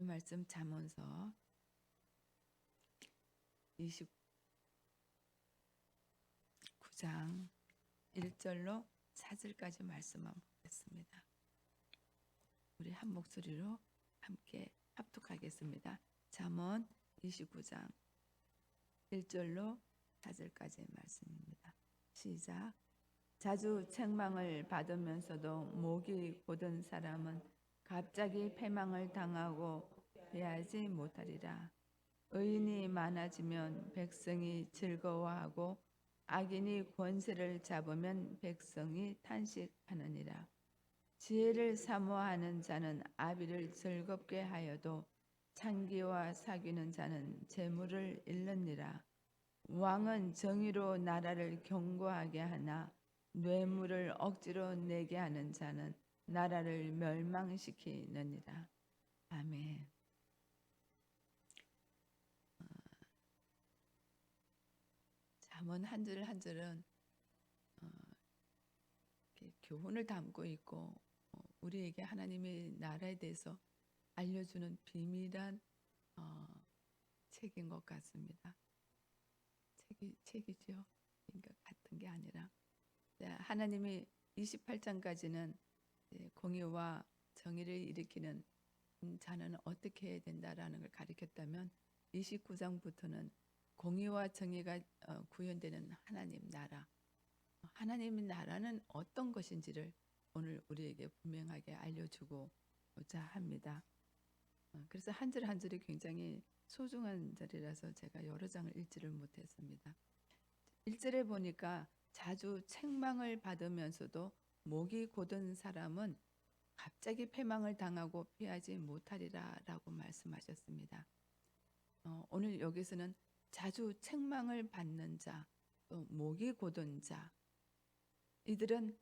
말씀 잠언서 29장 1절로 4절까지 말씀만 보겠습니다. 우리 한 목소리로 함께 합독하겠습니다. 잠언 29장 1절로 4절까지의 말씀입니다. 시작. 자주 책망을 받으면서도 목이 곧은 사람은 갑자기 패망을 당하고 피하지 못하리라. 의인이 많아지면 백성이 즐거워하고 악인이 권세를 잡으면 백성이 탄식하느니라. 지혜를 사모하는 자는 아비를 즐겁게 하여도 창기와 사귀는 자는 재물을 잃느니라. 왕은 정의로 나라를 견고하게 하나 뇌물을 억지로 내게 하는 자는 나라를 멸망시키느니라. 아멘. 잠언 한 절 한 절은 교훈을 담고 있고 우리에게 하나님의 나라에 대해서 알려주는 비밀한 책인 것 같습니다. 책이죠. 그러니까 같은 게 아니라 하나님이 28장까지는 공의와 정의를 일으키는 자는 어떻게 해야 된다라는 걸 가르쳤다면 29장부터는 공의와 정의가 구현되는 하나님 나라, 하나님의 나라는 어떤 것인지를 오늘 우리에게 분명하게 알려주고자 합니다. 그래서 한 절 한 절이 굉장히 소중한 절이라서 제가 여러 장을 읽지를 못했습니다. 1절에 보니까 자주 책망을 받으면서도 목이 곧은 사람은 갑자기 패망을 당하고 피하지 못하리라 라고 말씀하셨습니다. 오늘 여기서는 자주 책망을 받는 자, 또 목이 곧은 자, 이들은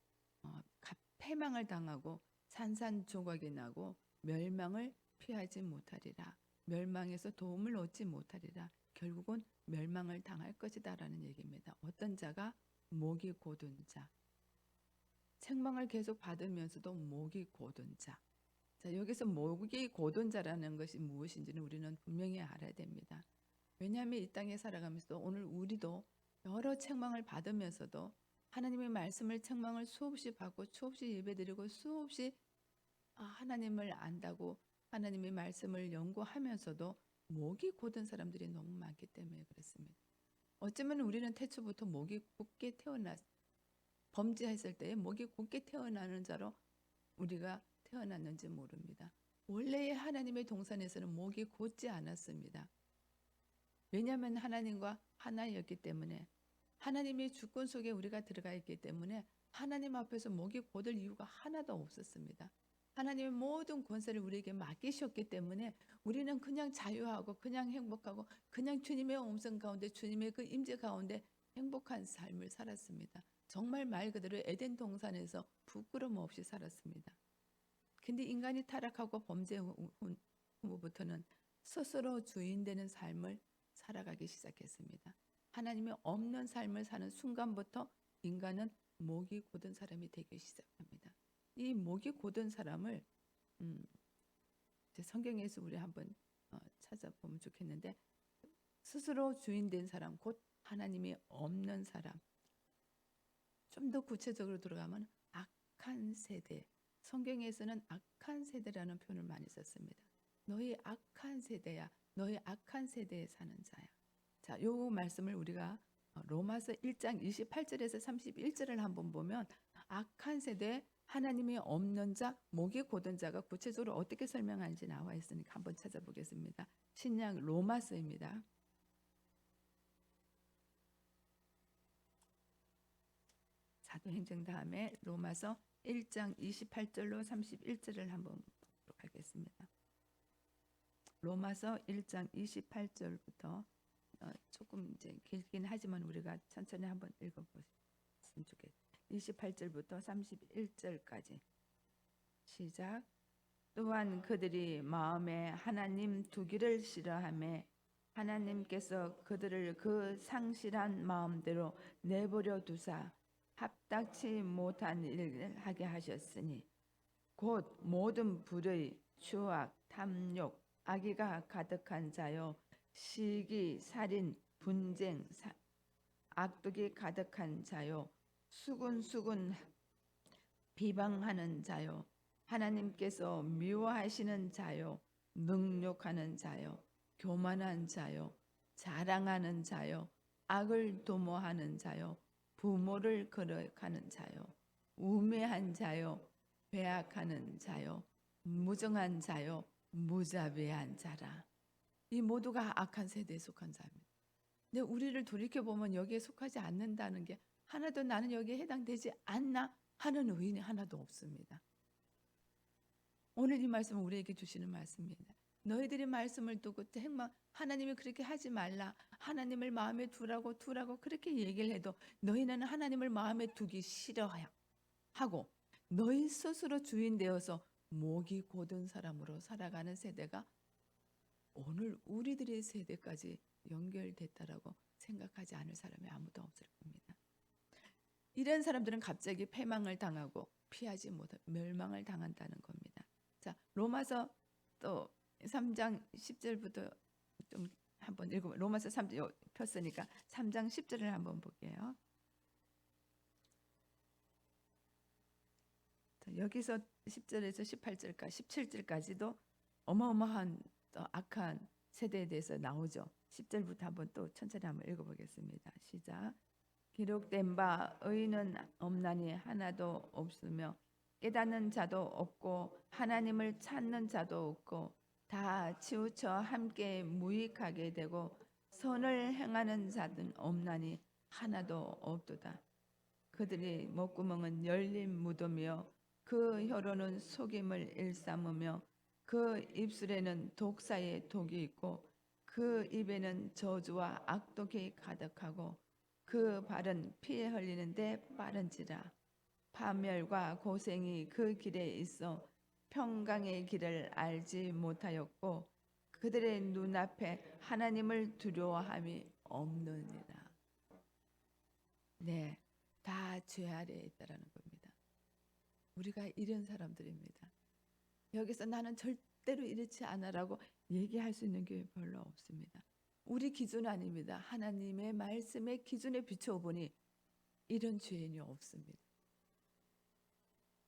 패망을 당하고 산산조각이 나고 멸망을 피하지 못하리라. 멸망에서 도움을 얻지 못하리라. 결국은 멸망을 당할 것이다 라는 얘기입니다. 어떤 자가? 목이 곧은 자. 책망을 계속 받으면서도 목이 곧은 자. 자, 여기서 목이 곧은 자라는 것이 무엇인지는 우리는 분명히 알아야 됩니다. 왜냐하면 이 땅에 살아가면서 오늘 우리도 여러 책망을 받으면서도 하나님의 말씀을 책망을 수없이 받고 수없이 예배드리고 수없이 하나님을 안다고 하나님의 말씀을 연구하면서도 목이 곧은 사람들이 너무 많기 때문에 그렇습니다. 어쩌면 우리는 태초부터 목이 곧게 범죄했을 때 목이 곧게 태어나는 자로 우리가 태어났는지 모릅니다. 원래의 하나님의 동산에서는 목이 곧지 않았습니다. 왜냐하면 하나님과 하나였기 때문에, 하나님의 주권 속에 우리가 들어가 있기 때문에 하나님 앞에서 목이 곧을 이유가 하나도 없었습니다. 하나님의 모든 권세를 우리에게 맡기셨기 때문에 우리는 그냥 자유하고 그냥 행복하고 그냥 주님의 음성 가운데, 주님의 그 임재 가운데 행복한 삶을 살았습니다. 정말 말 그대로 에덴 동산에서 부끄럼 없이 살았습니다. 근데 인간이 타락하고 범죄 후부터는 스스로 주인 되는 삶을 살아가기 시작했습니다. 하나님이 없는 삶을 사는 순간부터 인간은 목이 곧은 사람이 되기 시작합니다. 이 목이 곧은 사람을 성경에서 우리 한번 찾아보면 좋겠는데, 스스로 주인 된 사람, 곧 하나님이 없는 사람. 좀 더 구체적으로 들어가면 악한 세대. 성경에서는 악한 세대라는 표현을 많이 썼습니다. 너희 악한 세대야. 너희 악한 세대에 사는 자야. 자, 요 말씀을 우리가 로마서 1장 28절에서 31절을 한번 보면 악한 세대, 하나님이 없는 자, 목이 곧은 자가 구체적으로 어떻게 설명하는지 나와 있으니까 한번 찾아보겠습니다. 신약 로마서입니다. 사도행전 다음에 로마서 1장 28절로 31절을 한번 보도록 하겠습니다. 로마서 1장 28절부터 조금 이제 길긴 하지만 우리가 천천히 한번 읽어보시면 좋겠습니다. 28절부터 31절까지 시작. 또한 그들이 마음에 하나님 두기를 싫어하며 하나님께서 그들을 그 상실한 마음대로 내버려 두사 합당치 못한 일을 하게 하셨으니 곧 모든 불의, 추악, 탐욕, 악의가 가득한 자요, 시기, 살인, 분쟁, 악독이 가득한 자요, 수군수군 비방하는 자요, 하나님께서 미워하시는 자요, 능욕하는 자요, 교만한 자요, 자랑하는 자요, 악을 도모하는 자요, 부모를 거역하는 자요, 우매한 자요, 배악하는 자요, 무정한 자요, 무자비한 자라. 이 모두가 악한 세대에 속한 자입니다. 근데 우리를 돌이켜보면 여기에 속하지 않는다는 게 하나도 나는 여기에 해당되지 않나 하는 의인이 하나도 없습니다. 오늘 이 말씀은 우리에게 주시는 말씀입니다. 너희들이 말씀을 두고 하나님이 그렇게 하지 말라, 하나님을 마음에 두라고 그렇게 얘기를 해도 너희는 하나님을 마음에 두기 싫어하고 너희 스스로 주인 되어서 목이 곧은 사람으로 살아가는 세대가 오늘 우리들의 세대까지 연결됐다라고 생각하지 않을 사람이 아무도 없을 겁니다. 이런 사람들은 갑자기 패망을 당하고 피하지 못해 멸망을 당한다는 겁니다. 자, 로마서 또 3장 10절부터 좀 한번 읽어. 로마서 3장 폈으니까 3장 10절을 한번 볼게요. 자, 여기서 10절에서 18절까지 17절까지도 어마어마한 또 악한 세대에 대해서 나오죠. 10절부터 한번 또 천천히 한번 읽어보겠습니다. 시작. 기록된 바 의인은 없나니 하나도 없으며 깨닫는 자도 없고 하나님을 찾는 자도 없고 다 치우쳐 함께 무익하게 되고 선을 행하는 자는 없나니 하나도 없도다. 그들이 목구멍은 열린 무덤이요 그 혀로는 속임을 일삼으며 그 입술에는 독사의 독이 있고 그 입에는 저주와 악독이 가득하고 그 발은 피에 흘리는데 빠른지라. 파멸과 고생이 그 길에 있어 평강의 길을 알지 못하였고 그들의 눈앞에 하나님을 두려워함이 없느니라. 네, 다 죄 아래에 있다라는 겁니다. 우리가 이런 사람들입니다. 여기서 나는 절대로 이렇지 않아라고 얘기할 수 있는 게 별로 없습니다. 우리 기준 아닙니다. 하나님의 말씀의 기준에 비춰보니 이런 죄인이 없습니다.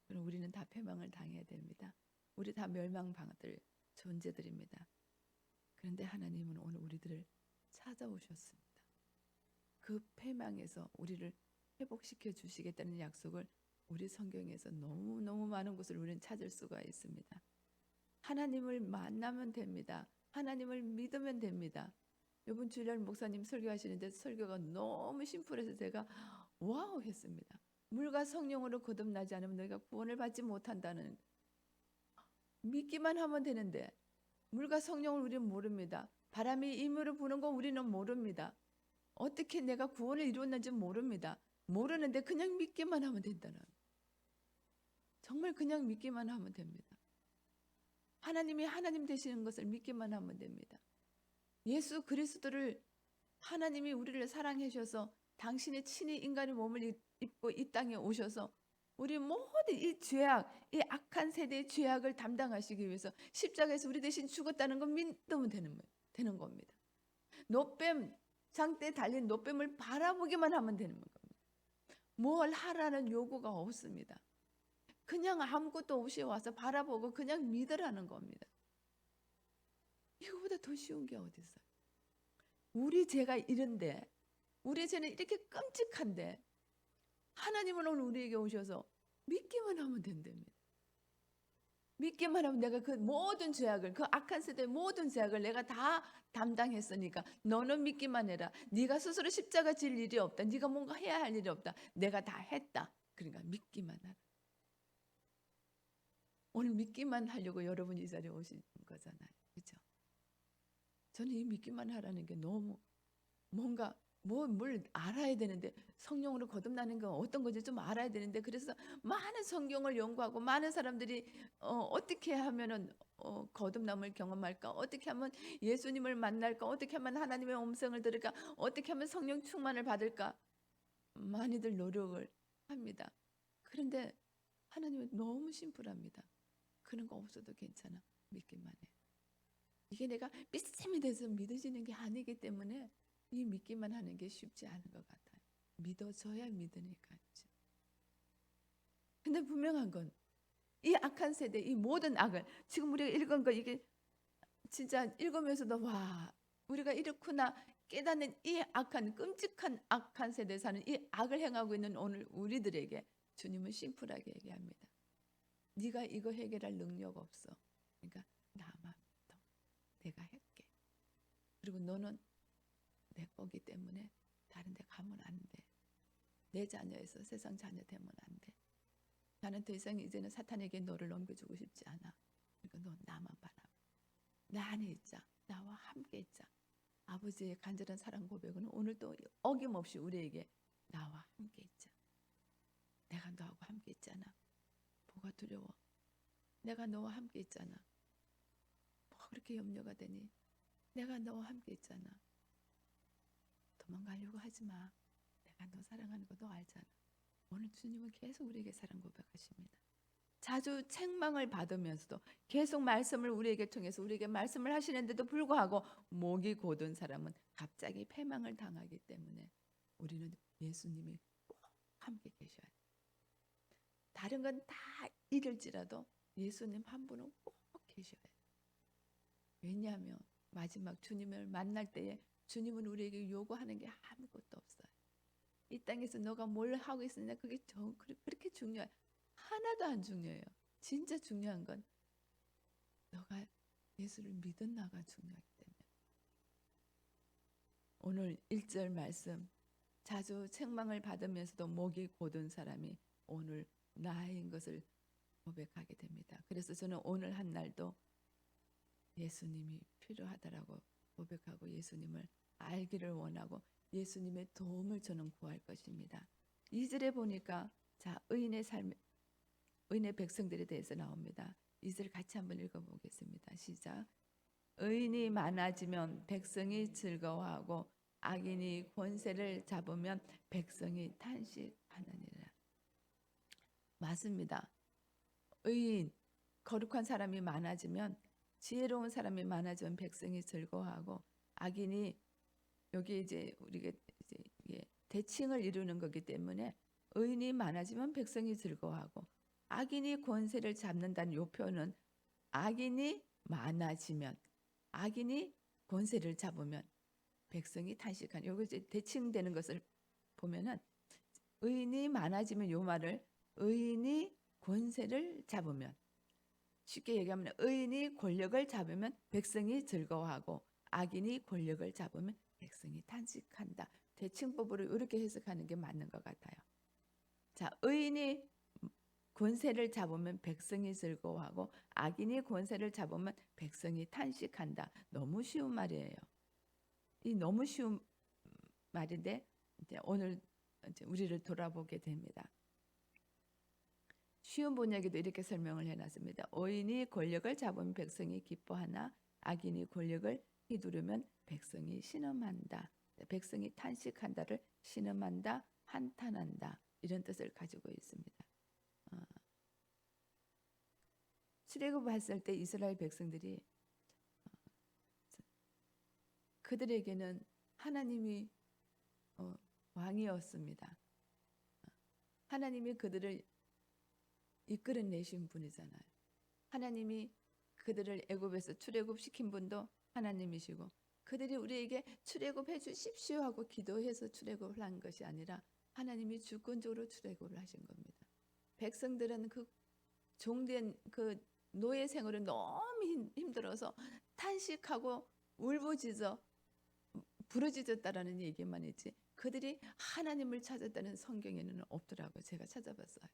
그럼 우리는 다 패망을 당해야 됩니다. 우리 다 멸망받을 존재들입니다. 그런데 하나님은 오늘 우리들을 찾아오셨습니다. 그 패망에서 우리를 회복시켜 주시겠다는 약속을 우리 성경에서 너무너무 많은 곳을 우리는 찾을 수가 있습니다. 하나님을 만나면 됩니다. 하나님을 믿으면 됩니다. 이번 주일 목사님 설교하시는데 설교가 너무 심플해서 제가 와우 했습니다. 물과 성령으로 거듭나지 않으면 너희가 구원을 받지 못한다는, 믿기만 하면 되는데 물과 성령을 우리는 모릅니다. 바람이 임으로 부는 거 우리는 모릅니다. 어떻게 내가 구원을 이루었는지 모릅니다. 모르는데 그냥 믿기만 하면 된다는, 정말 그냥 믿기만 하면 됩니다. 하나님이 하나님 되시는 것을 믿기만 하면 됩니다. 예수 그리스도를 하나님이 우리를 사랑해 주셔서 당신의 친히 인간의 몸을 입고 이 땅에 오셔서 우리 모든 이 죄악, 이 악한 세대의 죄악을 담당하시기 위해서 십자가에서 우리 대신 죽었다는 걸 믿으면 되는 겁니다. 노뱀, 장대에 달린 노뱀을 바라보기만 하면 되는 겁니다. 뭘 하라는 요구가 없습니다. 그냥 아무것도 없이 와서 바라보고 그냥 믿으라는 겁니다. 이거보다 더 쉬운 게 어디 있어요? 우리 죄가 이런데, 우리 죄는 이렇게 끔찍한데 하나님은 오늘 우리에게 오셔서 믿기만 하면 된답니다. 믿기만 하면 내가 그 모든 죄악을, 그 악한 세대의 모든 죄악을 내가 다 담당했으니까 너는 믿기만 해라. 네가 스스로 십자가 질 일이 없다. 네가 뭔가 해야 할 일이 없다. 내가 다 했다. 그러니까 믿기만 하라. 오늘 믿기만 하려고 여러분이 이 자리에 오신 거잖아요. 그렇죠? 저는 이 믿기만 하라는 게 너무 뭔가 뭘 알아야 되는데, 성령으로 거듭나는 건 어떤 건지 좀 알아야 되는데, 그래서 많은 성경을 연구하고 많은 사람들이 어떻게 하면은 거듭남을 경험할까, 어떻게 하면 예수님을 만날까, 어떻게 하면 하나님의 음성을 들을까, 어떻게 하면 성령 충만을 받을까, 많이들 노력을 합니다. 그런데 하나님은 너무 심플합니다. 그런 거 없어도 괜찮아. 믿기만 해. 이게 내가 믿음이 돼서 믿어지는 게 아니기 때문에 이 믿기만 하는 게 쉽지 않은 것 같아요. 믿어져야 믿으니까. 근데 분명한 건 이 악한 세대, 이 모든 악을 지금 우리가 읽은 거 이게 진짜 읽으면서도 와, 우리가 이렇구나 깨닫는 이 악한 끔찍한 악한 세대에 사는 이 악을 행하고 있는 오늘 우리들에게 주님은 심플하게 얘기합니다. 네가 이거 해결할 능력 없어. 그러니까 나만 믿어. 내가 할게. 그리고 너는 내 거기 때문에 다른 데 가면 안 돼. 내 자녀에서 세상 자녀 되면 안 돼. 나는 더 이상 이제는 사탄에게 너를 넘겨주고 싶지 않아. 그러니까 너 나만 바라봐. 나 안에 있자. 나와 함께 있자. 아버지의 간절한 사랑 고백은 오늘도 어김없이 우리에게 나와 함께 있자. 내가 너하고 함께 있잖아. 뭐가 두려워? 내가 너와 함께 있잖아. 뭐가 그렇게 염려가 되니? 내가 너와 함께 있잖아. 도망가려고 하지 마. 내가 너 사랑하는 거 너 알잖아. 오늘 주님은 계속 우리에게 사랑 고백하십니다. 자주 책망을 받으면서도 계속 말씀을 우리에게 통해서 우리에게 말씀을 하시는데도 불구하고 목이 곧은 사람은 갑자기 패망을 당하기 때문에 우리는 예수님이 꼭 함께 계셔야 돼요. 다른 건 다 잃을지라도 예수님 한 분은 꼭 계셔야 돼요. 왜냐하면 마지막 주님을 만날 때에 주님은 우리에게 요구하는 게 아무것도 없어요. 이 땅에서 너가 뭘 하고 있느냐 그게 그렇게 중요해. 하나도 안 중요해요. 진짜 중요한 건 너가 예수를 믿었나가 중요하기 때문에. 오늘 1절 말씀 자주 책망을 받으면서도 목이 곧은 사람이 오늘 나인 것을 고백하게 됩니다. 그래서 저는 오늘 한 날도 예수님이 필요하다라고 고백하고 예수님을 알기를 원하고 예수님의 도움을 저는 구할 것입니다. 2절에 보니까 자 의인의 삶, 의인의 백성들에 대해서 나옵니다. 2절 같이 한번 읽어보겠습니다. 시작. 의인이 많아지면 백성이 즐거워하고 악인이 권세를 잡으면 백성이 탄식하느니라. 맞습니다. 의인, 거룩한 사람이 많아지면 지혜로운 사람이 많아지면 백성이 즐거워하고 악인이 여기 이제 우리가 이제 대칭을 이루는 거기 때문에 의인이 많아지면 백성이 즐거워하고 악인이 권세를 잡는다는 요 표현은 악인이 많아지면 악인이 권세를 잡으면 백성이 탄식하는 요거 이제 대칭되는 것을 보면은 의인이 많아지면 요 말을 의인이 권세를 잡으면 쉽게 얘기하면 의인이 권력을 잡으면 백성이 즐거워하고 악인이 권력을 잡으면 백성이 탄식한다. 대칭법으로 이렇게 해석하는 게 맞는 것 같아요. 자, 의인이 권세를 잡으면 백성이 즐거워하고 악인이 권세를 잡으면 백성이 탄식한다. 너무 쉬운 말이에요. 이 너무 쉬운 말인데 이제 오늘 이제 우리를 돌아보게 됩니다. 쉬운 번역에도 이렇게 설명을 해놨습니다. 의인이 권력을 잡으면 백성이 기뻐하나 악인이 권력을 휘두르면 백성이 신음한다. 백성이 탄식한다를 신음한다, 한탄한다 이런 뜻을 가지고 있습니다. 출애굽했을 때 이스라엘 백성들이 그들에게는 하나님이 왕이었습니다. 하나님이 그들을 이끌어내신 분이잖아요. 하나님이 그들을 애굽에서 출애굽시킨 분도 하나님이시고 그들이 우리에게 출애굽해 주십시오 하고 기도해서 출애굽을 한 것이 아니라 하나님이 주권적으로 출애굽을 하신 겁니다. 백성들은 그 종된 그 노예 생활은 너무 힘들어서 탄식하고 울부짖어 부르짖었다라는 얘기만 있지 그들이 하나님을 찾았다는 성경에는 없더라고요. 제가 찾아봤어요.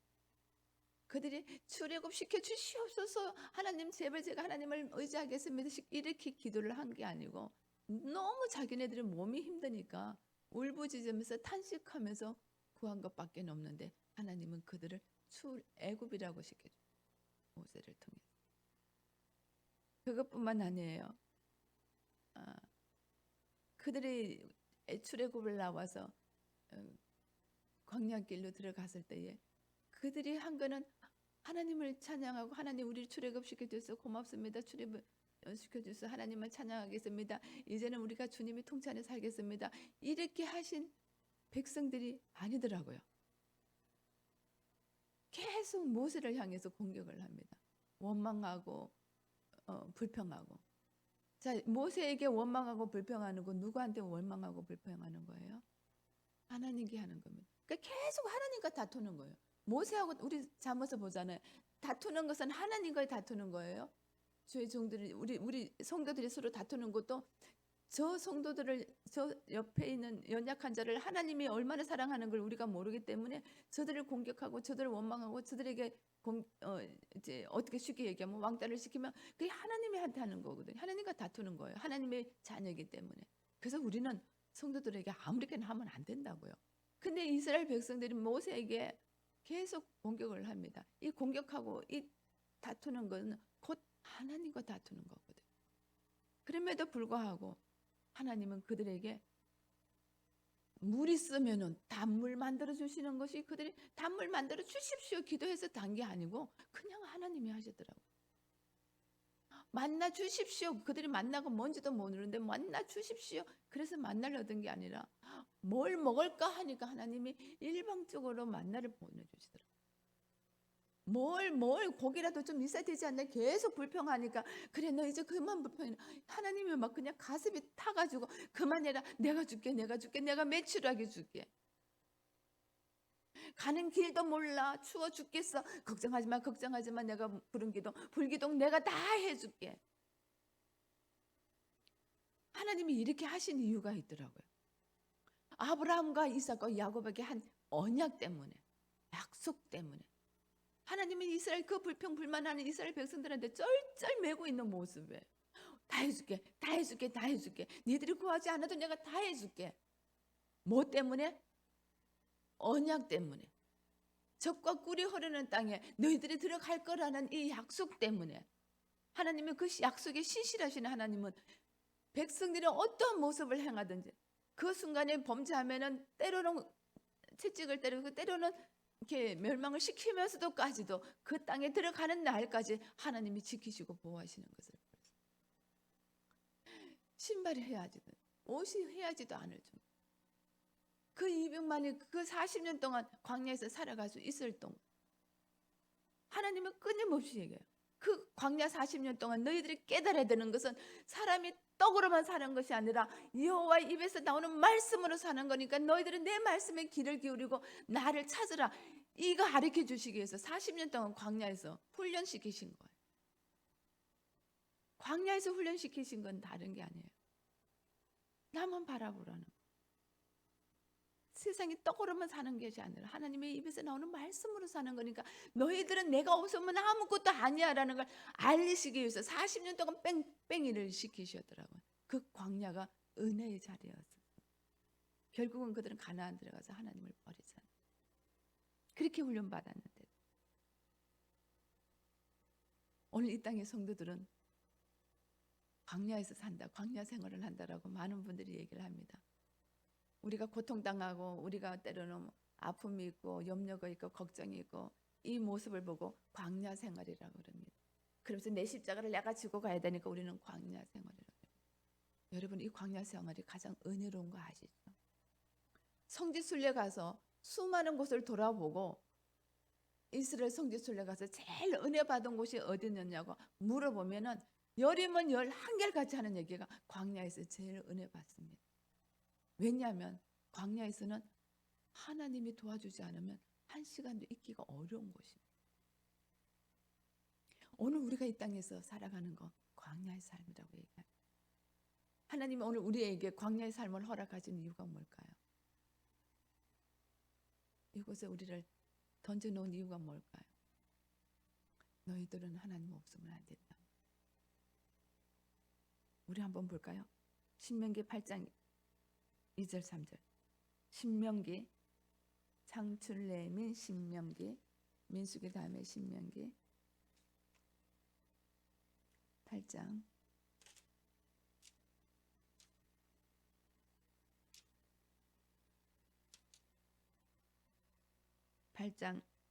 그들이 출애굽 시켜 주시옵소서 하나님 제발 제가 하나님을 의지하겠습니다 이렇게 기도를 한 게 아니고 너무 자기네들의 몸이 힘드니까 울부짖으면서 탄식하면서 구한 것밖에 없는데 하나님은 그들을 출애굽이라고 시켜줘요. 모세를 통해 그것뿐만 아니에요. 그들이 출애굽을 나와서 광야길로 들어갔을 때에 그들이 한 거는 하나님을 찬양하고 하나님 우리를 출애굽시켜 주셔서 고맙습니다. 시켜주셔서 하나님을 찬양하겠습니다. 이제는 우리가 주님의 통치 안에 살겠습니다. 이렇게 하신 백성들이 아니더라고요. 계속 모세를 향해서 공격을 합니다. 원망하고 불평하고. 자, 모세에게 원망하고 불평하는 건 누구한테 원망하고 불평하는 거예요? 하나님께 하는 겁니다. 그러니까 계속 하나님과 다투는 거예요. 모세하고 우리 잠언서 보잖아요. 다투는 것은 하나님과 다투는 거예요. 주의 종들이 우리 성도들이 서로 다투는 것도 저 성도들을, 저 옆에 있는 연약한 자를 하나님이 얼마나 사랑하는 걸 우리가 모르기 때문에 저들을 공격하고 저들을 원망하고 저들에게 이제 어떻게 쉽게 얘기하면 왕따를 시키면 그게 하나님이 한테 하는 거거든요. 하나님과 다투는 거예요. 하나님의 자녀이기 때문에. 그래서 우리는 성도들에게 아무렇게나 하면 안 된다고요. 근데 이스라엘 백성들이 모세에게 계속 공격을 합니다. 이 공격하고 이 다투는 것은 곧 하나님과 다투는 거거든요. 그럼에도 불구하고 하나님은 그들에게 물 있으면은 단물 만들어 주시는 것이, 그들이 단물 만들어 주십시오 기도해서 단 게 아니고 그냥 하나님이 하시더라고요. 만나 주십시오. 그들이 만나고 뭔지도 모르는데 만나 주십시오. 그래서 만나를 얻은 게 아니라 뭘 먹을까 하니까 하나님이 일방적으로 만나를 보내주시더라고요. 뭘 고기라도 좀 있어야 되지 않나 계속 불평하니까 그래 너 이제 그만 불평해. 하나님이 막 그냥 가슴이 타가지고 그만해라. 내가 줄게 내가 매출하게 줄게. 가는 길도 몰라. 추워 죽겠어. 걱정하지 마. 내가 부른 기도 불기둥 내가 다 해줄게. 하나님이 이렇게 하신 이유가 있더라고요. 아브라함과 이삭과 야곱에게 한 언약 때문에, 약속 때문에. 하나님은 이스라엘 그 불평 불만하는 이스라엘 백성들한테 쩔쩔 매고 있는 모습에 다 해줄게. 니들이 구하지 않아도 내가 다 해줄게. 뭐 때문에? 언약 때문에. 젖과 꿀이 흐르는 땅에 너희들이 들어갈 거라는 이 약속 때문에. 하나님은 그 약속에 신실하신 하나님은 백성들이 어떤 모습을 행하든지 그 순간에 범죄하면은 때로는 채찍을 때리고 때로는 이렇게 멸망을 시키면서도까지도 그 땅에 들어가는 날까지 하나님이 지키시고 보호하시는 것을. 신발이 헤어지든 옷이 헤어지도 않을 정도. 그 200만이 그 40년 동안 광야에서 살아갈 수 있을 동안 하나님은 끊임없이 얘기해요. 그 광야 40년 동안 너희들이 깨달아야 되는 것은 사람이 떡으로만 사는 것이 아니라 여호와 입에서 나오는 말씀으로 사는 거니까 너희들은 내 말씀에 귀를 기울이고 나를 찾으라. 이거 가르쳐 주시기 위해서 40년 동안 광야에서 훈련시키신 거예요. 광야에서 훈련시키신 건 다른 게 아니에요. 나만 바라보라는 거예요. 세상이 떡으로만 사는 것이 아니라 하나님의 입에서 나오는 말씀으로 사는 거니까 너희들은 내가 없으면 아무것도 아니야라는 걸 알리시기 위해서 40년 동안 뺑뺑이를 시키셨더라고요. 그 광야가 은혜의 자리였어요. 결국은 그들은 가나안 들어가서 하나님을 버리잖아요. 그렇게 훈련받았는데 오늘 이 땅의 성도들은 광야에서 산다, 광야 생활을 한다라고 많은 분들이 얘기를 합니다. 우리가 고통당하고 우리가 때로는 아픔이 있고 염려가 있고 걱정이 있고 이 모습을 보고 광야 생활이라고 그럽니다. 그러면서 내 십자가를 내가 지고 가야 되니까 우리는 광야 생활이라고 해요. 여러분 이 광야 생활이 가장 은혜로운 거 아시죠? 성지순례 가서 수많은 곳을 돌아보고 이스라엘 성지순례 가서 제일 은혜 받은 곳이 어디였냐고 물어보면은 열이면 11개같이 하는 얘기가 광야에서 제일 은혜 받습니다. 왜냐하면 광야에서는 하나님이 도와주지 않으면 한 시간도 있기가 어려운 곳입니다. 오늘 우리가 이 땅에서 살아가는 거 광야의 삶이라고 얘기합니다. 하나님이 오늘 우리에게 광야의 삶을 허락하신 이유가 뭘까요? 이곳에 우리를 던져놓은 이유가 뭘까요? 너희들은 하나님 없으면 안 된다. 우리 한번 볼까요? 신명기 8장 2절 3절. 신명기, 창출내민 신명기, 민수기 다음에 신명기 8장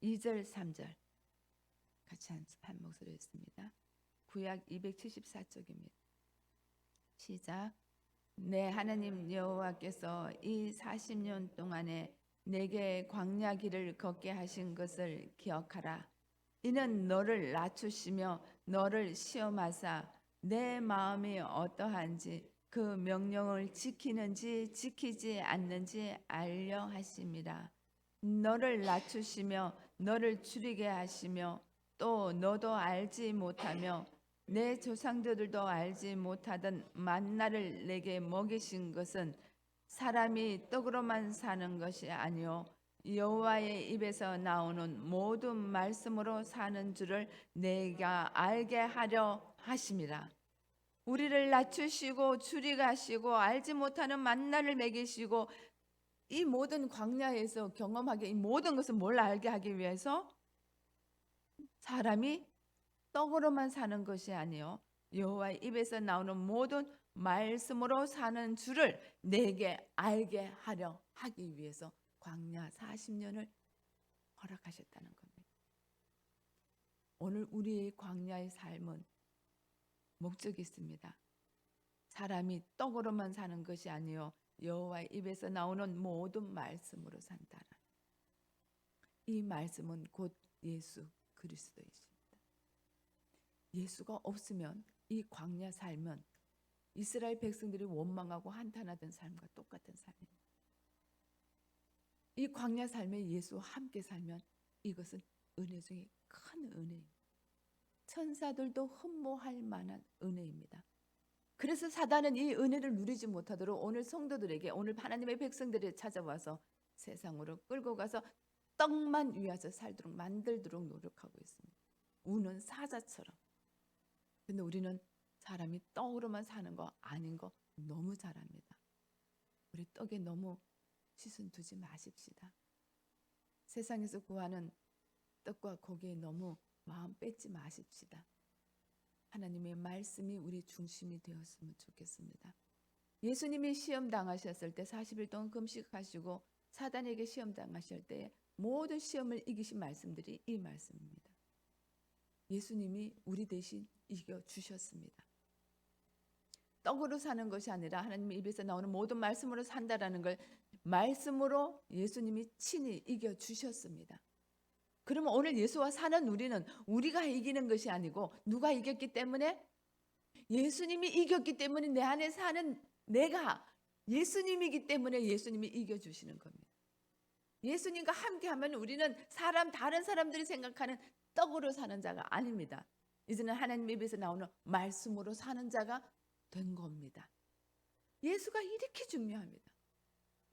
2절 3절 같이 한 목소리 했습니다. 구약 274쪽입니다. 시작. 내 하나님 여호와께서 이 40년 동안에 내게 광야 길을 걷게 하신 것을 기억하라. 이는 너를 낮추시며 너를 시험하사 내 마음이 어떠한지 그 명령을 지키는지 지키지 않는지 알려 하심이라. 너를 낮추시며 너를 줄이게 하시며 또 너도 알지 못하며 내 조상들도 알지 못하던 만나를 내게 먹이신 것은 사람이 떡으로만 사는 것이 아니요 여호와의 입에서 나오는 모든 말씀으로 사는 줄을 내가 알게 하려 하심이라. 우리를 낮추시고 줄이게 하시고 알지 못하는 만나를 먹이시고 이 모든 광야에서 경험하게 이 모든 것을 뭘 알게 하기 위해서 사람이 떡으로만 사는 것이 아니요 여호와의 입에서 나오는 모든 말씀으로 사는 줄을 내게 알게 하려 하기 위해서 광야 40년을 허락하셨다는 겁니다. 오늘 우리의 광야의 삶은 목적이 있습니다. 사람이 떡으로만 사는 것이 아니요 여호와의 입에서 나오는 모든 말씀으로 산다라. 이 말씀은 곧 예수 그리스도이십니다. 예수가 없으면 이 광야 삶은 이스라엘 백성들이 원망하고 한탄하던 삶과 똑같은 삶입니다. 이 광야 삶에 예수와 함께 살면 이것은 은혜 중에 큰 은혜입니다. 천사들도 흠모할 만한 은혜입니다. 그래서 사단은 이 은혜를 누리지 못하도록 오늘 성도들에게 오늘 하나님의 백성들이 찾아와서 세상으로 끌고 가서 떡만 위하여 살도록 만들도록 노력하고 있습니다. 우는 사자처럼. 근데 우리는 사람이 떡으로만 사는 거 아닌 거 너무 잘 압니다. 우리 떡에 너무 시선 두지 마십시다. 세상에서 구하는 떡과 고기에 너무 마음 뺏지 마십시다. 하나님의 말씀이 우리 중심이 되었으면 좋겠습니다. 예수님이 시험 당하셨을 때 40일 동안 금식하시고 사단에게 시험 당하실 때 모든 시험을 이기신 말씀들이 이 말씀입니다. 예수님이 우리 대신 이겨주셨습니다. 떡으로 사는 것이 아니라 하나님의 입에서 나오는 모든 말씀으로 산다라는 걸 말씀으로 예수님이 친히 이겨주셨습니다. 그러면 오늘 예수와 사는 우리는 우리가 이기는 것이 아니고 누가 이겼기 때문에? 예수님이 이겼기 때문에 내 안에 사는 내가 예수님이기 때문에 예수님이 이겨주시는 겁니다. 예수님과 함께하면 우리는 다른 사람들이 생각하는 떡으로 사는 자가 아닙니다. 이제는 하나님의 입에서 나오는 말씀으로 사는 자가 된 겁니다. 예수가 이렇게 중요합니다.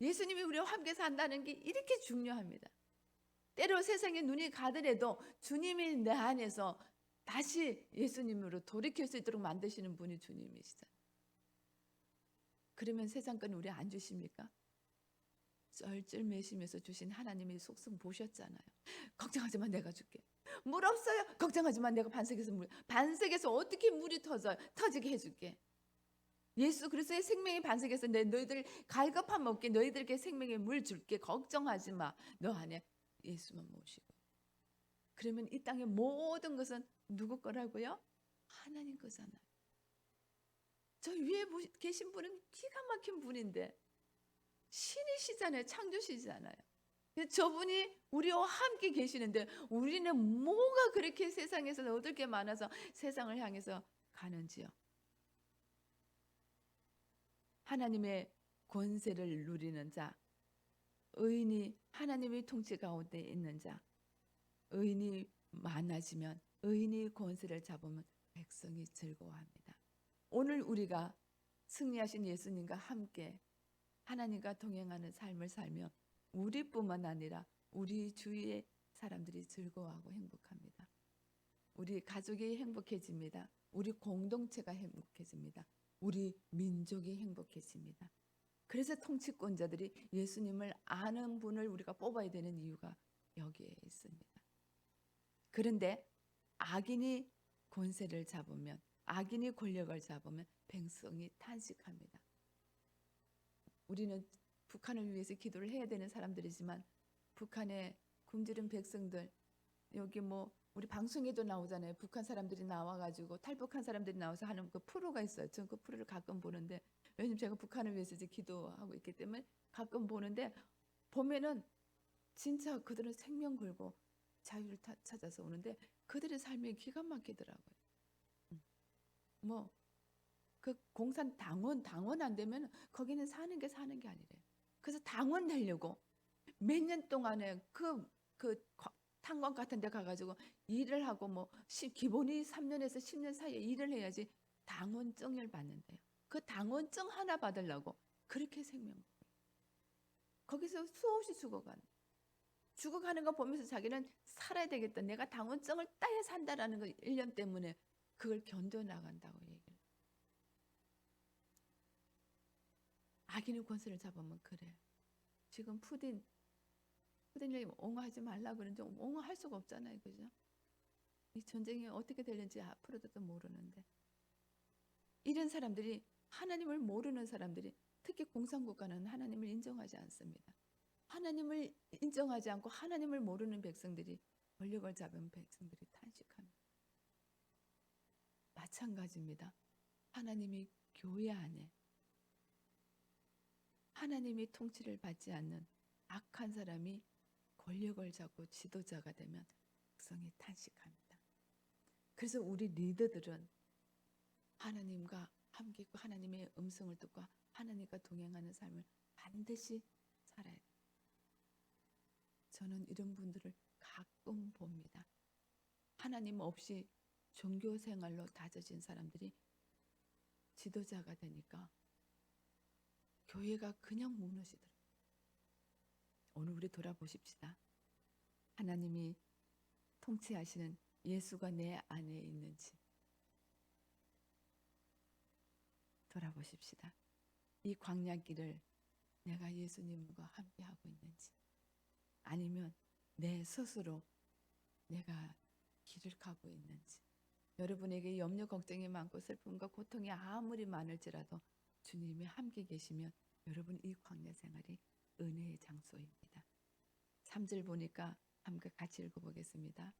예수님이 우리와 함께 산다는 게 이렇게 중요합니다. 때로 세상에 눈이 가더라도 주님이 내 안에서 다시 예수님으로 돌이킬 수 있도록 만드시는 분이 주님이시잖아요. 그러면 세상 건 우리 안 주십니까? 쩔쩔매시면서 주신 하나님의 속성 보셨잖아요. 걱정하지 마, 내가 줄게. 물 없어요? 걱정하지 마, 내가 반석에서 어떻게 물이 터지게 해줄게. 예수 그리스도의 생명의 반석에서 너희들 갈급함 없게 너희들에게 생명의 물 줄게. 걱정하지 마. 너 안에 예수만 모시고. 그러면 이 땅의 모든 것은 누구 거라고요? 하나님 거잖아요. 저 위에 계신 분은 기가 막힌 분인데 신이시잖아요. 창조시잖아요. 저분이 우리와 함께 계시는데 우리는 뭐가 그렇게 세상에서 얻을 게 많아서 세상을 향해서 가는지요. 하나님의 권세를 누리는 자, 의인이 하나님의 통치 가운데 있는 자, 의인이 많아지면 의인이 권세를 잡으면 백성이 즐거워합니다. 오늘 우리가 승리하신 예수님과 함께 하나님과 동행하는 삶을 살면 우리뿐만 아니라 우리 주위의 사람들이 즐거워하고 행복합니다. 우리 가족이 행복해집니다. 우리 공동체가 행복해집니다. 우리 민족이 행복해집니다. 그래서 통치권자들이 예수님을 아는 분을 우리가 뽑아야 되는 이유가 여기에 있습니다. 그런데 악인이 권세를 잡으면, 악인이 권력을 잡으면 백성이 탄식합니다. 우리는 북한을 위해서 기도를 해야 되는 사람들이지만 북한의 굶주린 백성들, 여기 우리 방송에도 나오잖아요. 북한 사람들이 나와가지고 탈북한 사람들이 나와서 하는 그 프로가 있어요. 전 그 프로를 가끔 보는데, 왜냐면 제가 북한을 위해서 이제 기도하고 있기 때문에 가끔 보는데, 보면은 진짜 그들은 생명 걸고 자유를 찾아서 오는데 그들의 삶이 기가 막히더라고요. 뭐 그 공산 당원 안 되면 거기는 사는 게 아니래요. 그래서 당원 되려고 몇 년 동안에 그 탄광 같은 데 가가지고 일을 하고 뭐 기본이 3년에서 10년 사이에 일을 해야지 당원증을 받는데요. 그 당원증 하나 받으려고 그렇게 생명 거기서 수없이 죽어가는 거 보면서 자기는 살아야 되겠다. 내가 당원증을 따야 산다라는 거 1년 때문에 그걸 견뎌나간다고 얘기를. 악인의 권세를 잡으면 그래. 지금 푸틴이 옹호하지 말라 그러는데 옹호할 수가 없잖아요. 그죠? 이 전쟁이 어떻게 될는지 앞으로도 또 모르는데 이런 사람들이 하나님을 모르는 사람들이 특히 공산국가는 하나님을 인정하지 않습니다. 하나님을 인정하지 않고 하나님을 모르는 백성들이 권력을 잡은 백성들이 탄식합니다. 마찬가지입니다. 하나님이 교회 안에 하나님이 통치를 받지 않는 악한 사람이 권력을 잡고 지도자가 되면 백성이 탄식합니다. 그래서 우리 리더들은 하나님과 함께 있고 하나님의 음성을 듣고 하나님과 동행하는 삶을 반드시 살아야 돼요. 저는 이런 분들을 가끔 봅니다. 하나님 없이 종교 생활로 다져진 사람들이 지도자가 되니까 교회가 그냥 무너지더라고요. 오늘 우리 돌아보십시다. 하나님이 통치하시는 예수가 내 안에 있는지 돌아보십시다. 이 광야길을 내가 예수님과 함께하고 있는지 아니면 내 스스로 내가 길을 가고 있는지 여러분에게 염려 걱정이 많고 슬픔과 고통이 아무리 많을지라도 주님이 함께 계시면 여러분 이 광야 생활이 은혜의 장소입니다. 3절 보니까 함께 같이 읽어보겠습니다.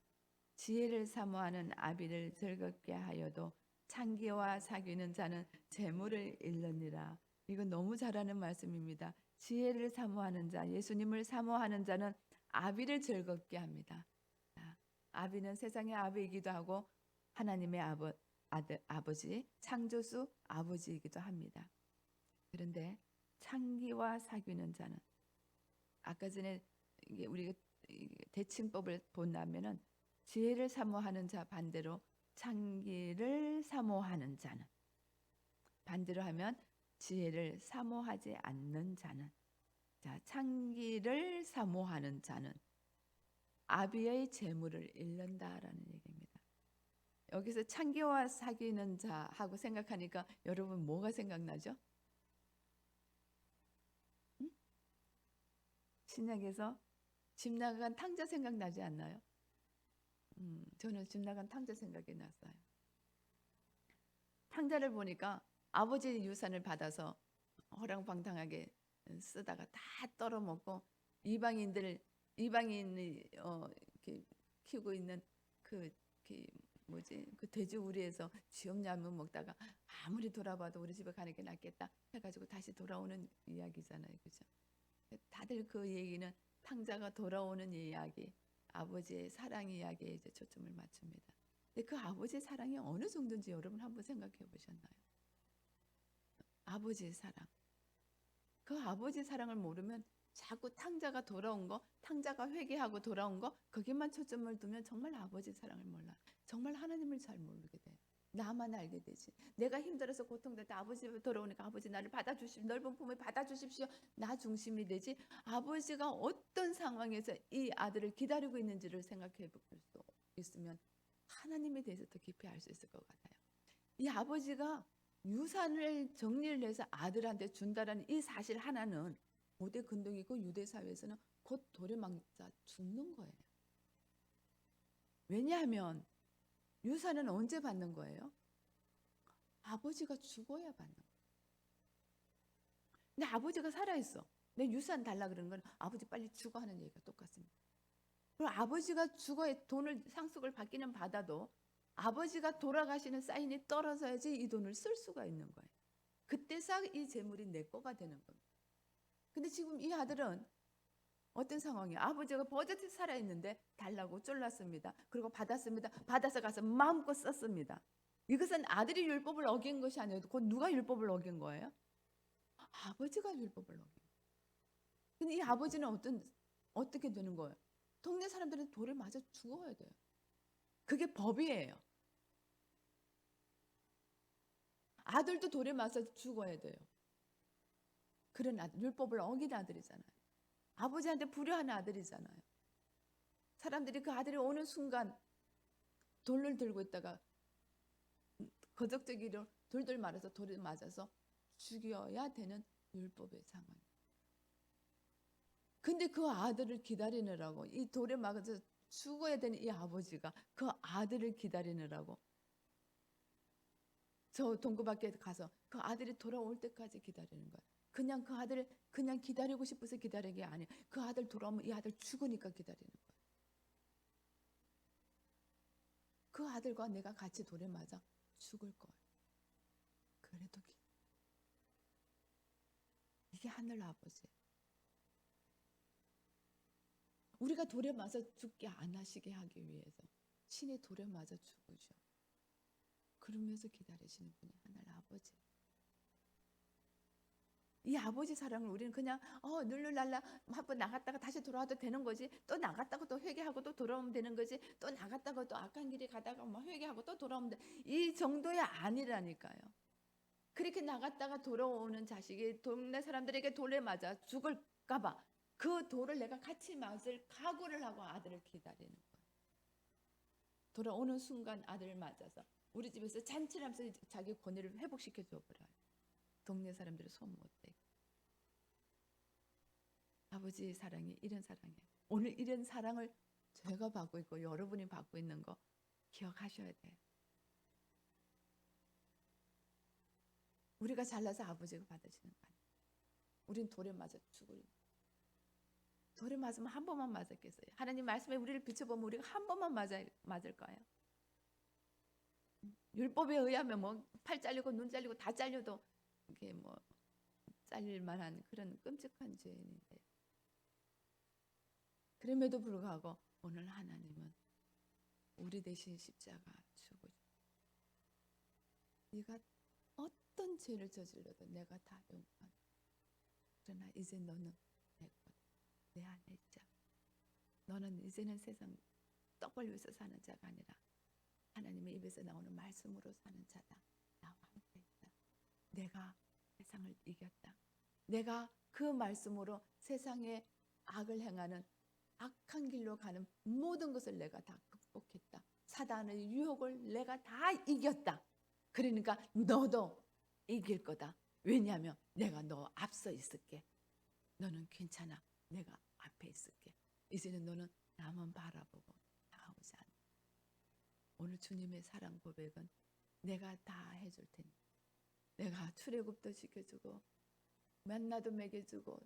지혜를 사모하는 아비를 즐겁게 하여도 창기와 사귀는 자는 재물을 잃느니라. 이거 너무 잘하는 말씀입니다. 지혜를 사모하는 자, 예수님을 사모하는 자는 아비를 즐겁게 합니다. 아비는 세상의 아비이기도 하고 하나님의 아버지, 창조주 아버지이기도 합니다. 그런데 창기와 사귀는 자는 아까 전에 우리가 대칭법을 본다면은 지혜를 사모하는 자 반대로 창기를 사모하는 자는 반대로 하면 지혜를 사모하지 않는 자는 자 창기를 사모하는 자는 아비의 재물을 잃는다라는 얘기입니다. 여기서 창기와 사귀는 자하고 생각하니까 여러분 뭐가 생각나죠? 응? 신약에서 집 나간 탕자 생각나지 않나요? 저는 집 나간 탕자 생각이 났어요. 탕자를 보니까 아버지 유산을 받아서 허랑방탕하게 쓰다가 다 떨어먹고 이방인이 이렇게 키우고 있는 그 돼지우리에서 쥐엄냐면 먹다가 아무리 돌아봐도 우리 집에 가는 게 낫겠다 해가지고 다시 돌아오는 이야기잖아요, 그죠? 다들 그 얘기는 탕자가 돌아오는 이야기, 아버지의 사랑 이야기에 이제 초점을 맞춥니다. 근데 그 아버지의 사랑이 어느 정도인지 여러분 한번 생각해 보셨나요? 아버지의 사랑. 그 아버지의 사랑을 모르면 자꾸 탕자가 돌아온 거, 탕자가 회개하고 돌아온 거 거기만 초점을 두면 정말 아버지의 사랑을 몰라. 정말 하나님을 잘 모르게 돼. 나만 알게 되지. 내가 힘들어서 고통될 때 아버지 집에 돌아오니까 아버지 나를 받아주십시오. 넓은 품에 받아주십시오. 나 중심이 되지. 아버지가 어떤 상황에서 이 아들을 기다리고 있는지를 생각해 볼 수 있으면 하나님에 대해서 더 깊이 알 수 있을 것 같아요. 이 아버지가 유산을 정리를 해서 아들한테 준다라는 이 사실 하나는 고대 근동이고 유대 사회에서는 곧 돌에 맞아 죽는 거예요. 왜냐하면 유산은 언제 받는 거예요? 아버지가 죽어야 받는 거예요. 근데 아버지가 살아있어. 내 유산 달라 그러는 건 아버지 빨리 죽어 하는 얘기가 똑같습니다. 그리고 아버지가 죽어야 돈을 상속을 받기는 받아도 아버지가 돌아가시는 사인이 떨어져야지 이 돈을 쓸 수가 있는 거예요. 그때 싹 이 재물이 내 거가 되는 겁니다. 근데 지금 이 아들은 어떤 상황이에요? 아버지가 버젓이 살아있는데 달라고 쫄랐습니다. 그리고 받았습니다. 받아서 가서 마음껏 썼습니다. 이것은 아들이 율법을 어긴 것이 아니에요. 곧 누가 율법을 어긴 거예요? 아버지가 율법을 어긴 거예요. 근데 이 아버지는 어떻게 되는 거예요? 동네 사람들은 돌에 맞아 죽어야 돼요. 그게 법이에요. 아들도 돌에 맞아 죽어야 돼요. 그런 아들, 율법을 어긴 아들이잖아요. 아버지한테 불효한 아들이잖아요. 사람들이 그 아들이 오는 순간 돌을 들고 있다가 거적대기로 돌돌 말아서 돌에 맞아서 죽여야 되는 율법의 상황. 근데 그 아들을 기다리느라고 이 돌에 맞아서 죽어야 되는 이 아버지가 그 아들을 기다리느라고 저 동구 밖에 가서 그 아들이 돌아올 때까지 기다리는 거예요. 그냥 그 아들을 그냥 기다리고 싶어서 기다리는 게 아니에요. 그 아들 돌아오면 이 아들 죽으니까 기다리는 거예요. 그 아들과 내가 같이 돌에 맞아 죽을 거예요. 그래도 이게 하늘 아버지예요. 우리가 돌에 맞아 죽게 안 하시게 하기 위해서 신이 돌에 맞아 죽으셔. 그러면서 기다리시는 분이 하늘 아버지. 이 아버지 사랑을 우리는 그냥 룰루랄라 한번 나갔다가 다시 돌아와도 되는 거지. 또 나갔다가 또 회개하고 또 돌아오면 되는 거지. 또 나갔다가 또 악한 길에 가다가 뭐 회개하고 또 돌아오면 돼. 이 정도야 아니라니까요. 그렇게 나갔다가 돌아오는 자식이 동네 사람들에게 돌에 맞아 죽을까 봐 그 돌을 내가 같이 맞을 각오를 하고 아들을 기다리는 거예요. 돌아오는 순간 아들을 맞아서 우리 집에서 잔치를 하면서 자기 권위를 회복시켜 줘버려요. 동네 사람들이 손 못 대게. 아버지의 사랑이 이런 사랑이에요. 오늘 이런 사랑을 제가 받고 있고 여러분이 받고 있는 거 기억하셔야 돼요. 우리가 잘나서 아버지가 받으시는 거 아니에요. 우린 돌에 맞아 죽을. 돌에 맞으면 한 번만 맞았겠어요. 하나님 말씀에 우리를 비춰보면 우리가 한 번만 맞을까요? 율법에 의하면 뭐 팔 잘리고 눈 잘리고 다 잘려도 이게 뭐 잘릴 만한 그런 끔찍한 죄인인데 그럼에도 불구하고 오늘 하나님은 우리 대신 십자가 죽으셨어요. 네가 어떤 죄를 저질러도 내가 다 용서한다. 그러나 이제 너는 내 안에 있자. 너는 이제는 세상 떡 벌려서 사는 자가 아니라 하나님의 입에서 나오는 말씀으로 사는 자다. 나와 함께 있다. 내가 세상을 이겼다. 내가 그 말씀으로 세상에 악을 행하는 악한 길로 가는 모든 것을 내가 다 극복했다. 사단의 유혹을 내가 다 이겼다. 그러니까 너도 이길 거다. 왜냐하면 내가 너 앞서 있을게. 너는 괜찮아. 내가 앞에 있을게. 이제는 너는 나만 바라보고 나오지 않아. 오늘 주님의 사랑 고백은 내가 다 해줄 테니 내가 출애굽도 시켜주고 만나도 먹여주고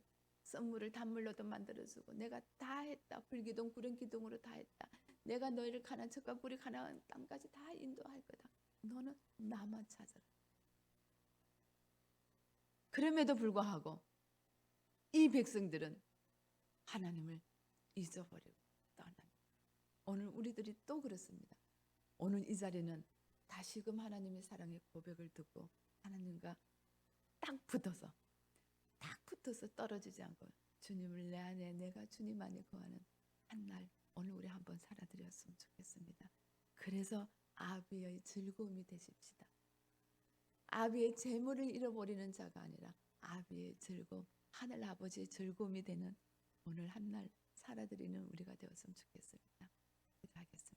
선물을 단물로도 만들어주고 내가 다 했다. 불기둥 구름기둥으로 다 했다. 내가 너희를 가나안 척과 꿀이 가나안 땅까지 다 인도할 거다. 너는 나만 찾아라. 그럼에도 불구하고 이 백성들은 하나님을 잊어버리고 떠납니다. 오늘 우리들이 또 그렇습니다. 오늘 이 자리는 다시금 하나님의 사랑의 고백을 듣고 하나님과 딱 붙어서 떨어지지 않고 주님을 내 안에 내가 주님 안에 거하는 한날 오늘 우리 한번 살아드렸으면 좋겠습니다. 그래서 아비의 즐거움이 되십시다. 아비의 재물을 잃어버리는 자가 아니라 아비의 즐거움, 하늘 아버지의 즐거움이 되는 오늘 한날 살아드리는 우리가 되었으면 좋겠습니다. 기도하겠습니다.